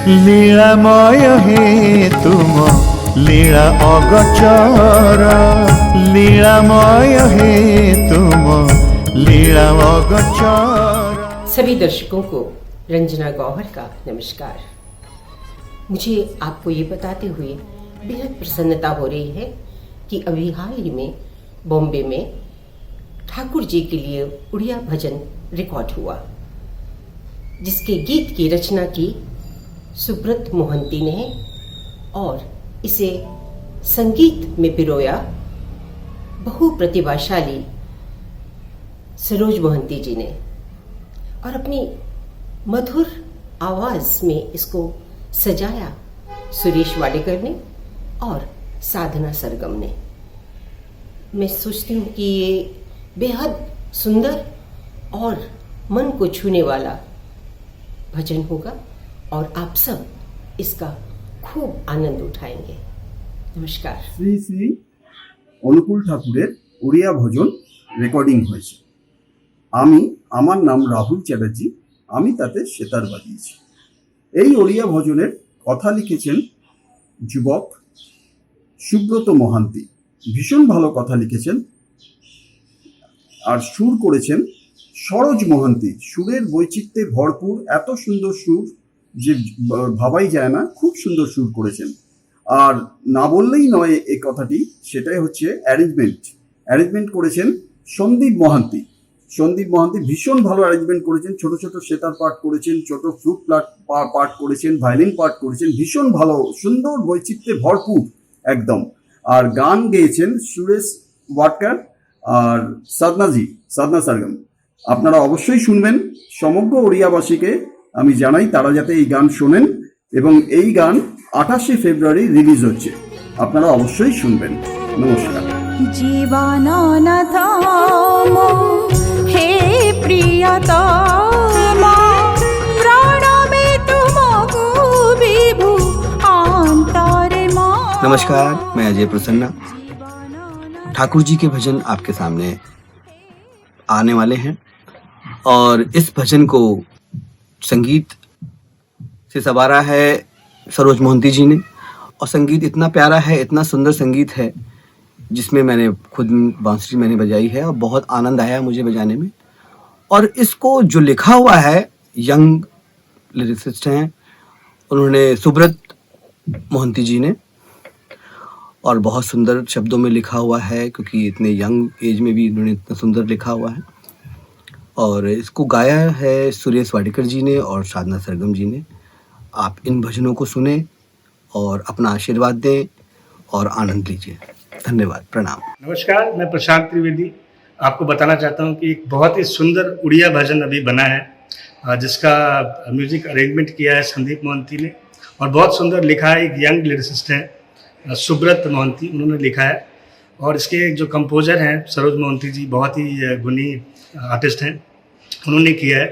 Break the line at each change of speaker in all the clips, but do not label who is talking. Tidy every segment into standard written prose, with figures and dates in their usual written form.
लीलामय हे तुम लीला अगचर, लीलामय हे तुम लीला अगचर।
सभी दर्शकों को रंजना गौहर का नमस्कार। मुझे आपको ये बताते हुए बेहद प्रसन्नता हो रही है कि अभी हाल ही में बॉम्बे में ठाकुर जी के लिए उड़िया भजन रिकॉर्ड हुआ, जिसके गीत की रचना की सुब्रत मोहंती ने और इसे संगीत में पिरोया बहु प्रतिभाशाली सरोज मोहंती जी ने, और अपनी मधुर आवाज में इसको सजाया सुरेश वाडेकर ने और साधना सरगम ने। मैं सोचती हूँ कि ये बेहद सुंदर और मन को छूने वाला भजन होगा और आप सब इसका खूब आनंद उठाएंगे। नमस्कार।
শ্রী শ্রী অনুকূল ঠাকুরের উড়িয়া ভজন রেকর্ডিং হয়েছে। আমার নাম রাহুল চ্যাটার্জি, আমি তাতে সেতার বাজিয়েছি। এই ওড়িয়া ভজনের কথা লিখেছেন যুবক সুব্রত মহান্তি, ভীষণ ভালো কথা লিখেছেন। আর সুর করেছেন সরোজ মহান্তি। সুরের বৈচিত্র্যে ভরপুর, এত সুন্দর সুর যে ভাবাই যায় না, খুব সুন্দর সুর করেছেন। আর না বললেই নয় এই কথাটি, সেটাই হচ্ছে অ্যারেঞ্জমেন্ট করেছেন সন্দীপ মহান্তি। ভীষণ ভালো অ্যারেঞ্জমেন্ট করেছেন। ছোট ছোট সেতার পার্ট করেছেন, ছোট ফ্লুট পার্ট করেছেন, ভায়োলিন পার্ট করেছেন। ভীষণ ভালো, সুন্দর বৈচিত্র্যে ভরপুর একদম। আর গান গেয়েছেন সুরেশ ওয়াডকার আর সাধনা সরগম। আপনারা অবশ্যই শুনবেন। সমগ্র ওড়িয়াবাসীকে আমি জানাই তারা যাতে এই গান শোনেন, এবং এই গান 28শে ফেব্রুয়ারি রিলিজ হচ্ছে, আপনারা অবশ্যই শুনবেন। নমস্কার।
জীবনানাথ হে প্রিয়তম, প্রণমে তুমকু বিভু অন্তরে মা।
नमस्कार, मैं अजय प्रसन्ना। ठाकुर जी के भजन आपके सामने आने वाले हैं, और इस भजन को संगीत से संवारा है सरोज मोहंती जी ने। और संगीत इतना प्यारा है, इतना सुंदर संगीत है, जिसमें मैंने खुद बांसुरी मैंने बजाई है और बहुत आनंद आया मुझे बजाने में। और इसको जो लिखा हुआ है, यंग लिरिसिस्ट हैं उन्होंने, सुब्रत मोहंती जी ने, और बहुत सुंदर शब्दों में लिखा हुआ है, क्योंकि इतने यंग एज में भी इन्होंने इतना सुंदर लिखा हुआ है। और इसको गाया है सुरेश वाडेकर जी ने और साधना सरगम जी ने। आप इन भजनों को सुने और अपना आशीर्वाद दें और आनंद लीजिए। धन्यवाद, प्रणाम।
नमस्कार, मैं प्रशांत त्रिवेदी आपको बताना चाहता हूं कि एक बहुत ही सुंदर उड़िया भजन अभी बना है, जिसका म्यूजिक अरेंजमेंट किया है संदीप मोहंती ने, और बहुत सुंदर लिखा है। एक यंग लिरिसिस्ट हैं सुब्रत मोहंती, उन्होंने लिखा है। और इसके जो कंपोजर हैं सरोज मोहंती जी, बहुत ही गुणी आर्टिस्ट हैं, उन्होंने किया है।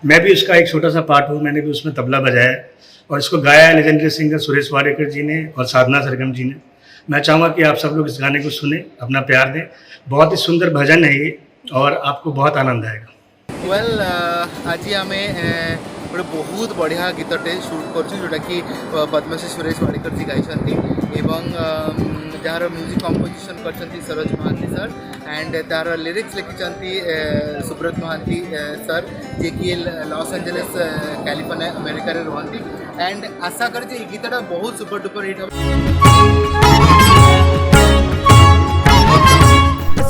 मैं भी उसका एक छोटा सा पार्ट हूँ, मैंने भी उसमें तबला बजाया है। और इसको गाया है लेजेंडरी सिंगर सुरेश वाडेकर जी ने और साधना सरगम जी ने। मैं चाहूँगा कि आप सब लोग इस गाने को सुने, अपना प्यार दें। बहुत ही सुंदर भजन है ये, और आपको बहुत आनंद आएगा।
वेल आज आम गोटे बहुत बढ़िया गीतटे सुट कर जोटा कि पद्मश्री सुरेश वाडेकर जी गाई, जार म्यूजिक कंपोजिशन कर सरोज महांती सर, एंड तार लिरिक्स लिखिं सुब्रत महांती सर, जे कि लॉस एंजेलिस कैलिफोर्निया अमेरिका रे रहती। एंड आशा कर गीतटा बहुत सुपर डुपर हिट हो।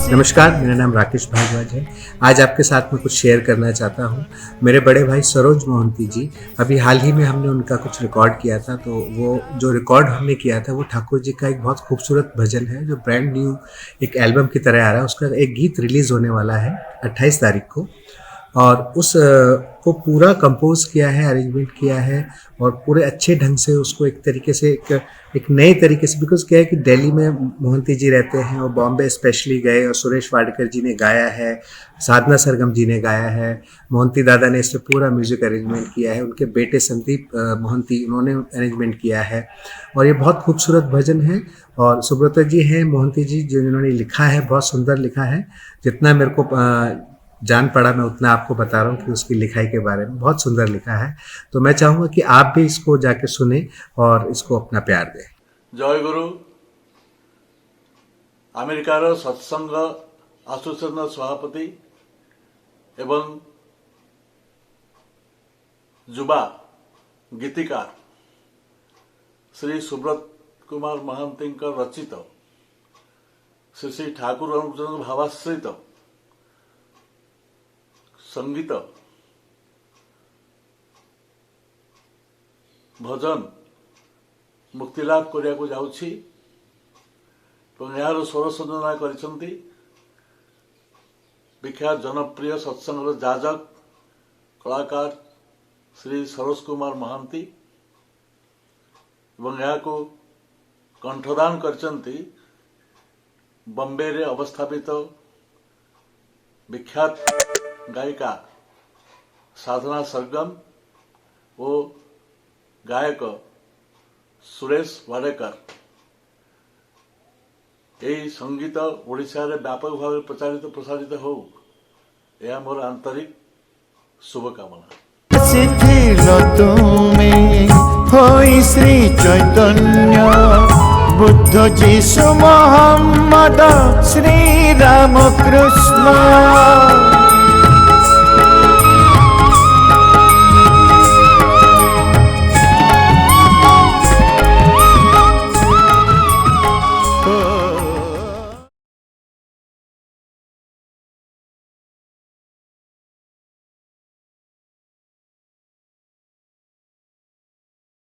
नमस्कार, मेरा नाम राकेश भारद्वाज है। आज आपके साथ में कुछ शेयर करना चाहता हूँ। मेरे बड़े भाई सरोज मोहंती जी, अभी हाल ही में हमने उनका कुछ रिकॉर्ड किया था, तो वो जो रिकॉर्ड हमने किया था वो ठाकुर जी का एक बहुत खूबसूरत भजन है, जो ब्रांड न्यू एक एल्बम की तरह आ रहा है। उसका एक गीत रिलीज़ होने वाला है 28 तारीख को, और उस को पूरा कंपोज किया है, अरेंजमेंट किया है, और पूरे अच्छे ढंग से उसको एक तरीके से एक नए तरीके से, बिकॉज क्या है कि दिल्ली में मोहंती जी रहते हैं और बॉम्बे स्पेशली गए, और सुरेश वाडेकर जी ने गाया है, साधना सरगम जी ने गाया है, मोहंती दादा ने इसमें पूरा म्यूज़िक अरेंजमेंट किया है, उनके बेटे संदीप मोहंती उन्होंने अरेंजमेंट किया है, और ये बहुत खूबसूरत भजन है। और सुब्रत जी हैं मोहंती जी जिन्होंने लिखा है, बहुत सुंदर लिखा है। जितना मेरे को जान पड़ा, मैं उतना आपको बता रहा हूँ कि उसकी लिखाई के बारे में बहुत सुंदर लिखा है। तो मैं चाहूँगा कि आप भी इसको जाके सुने और इसको अपना प्यार दें।
जय गुरु। अमेरिकार सत्संग एसोसिएशन सभापति एवं युवा गीतिकार श्री सुब्रत कुमार महांती रचित श्री श्री ठाकुर अनुचरण भावाश्रित संगीत भजन मुक्तिलाभ करने को जाऊँगी। यार स्वर संयोजना करिसेंती विख्यात जनप्रिय सत्संग जाजक कलाकार श्री सरोज कुमार महांती एवं यहाँ को कंठदान करचंती बॉम्बे रे अवस्थापित विख्यात गायिका साधना सरगम और गायक सुरेश वाडेकर। यही संगीत ओडिशा रे व्यापक भाव प्रचारित प्रसारित हो, यह मोर आंतरिक शुभकामना।
शिथिल तुमे होई श्री चैतन्य बुद्ध जीशु मोहम्मद श्री राम कृष्ण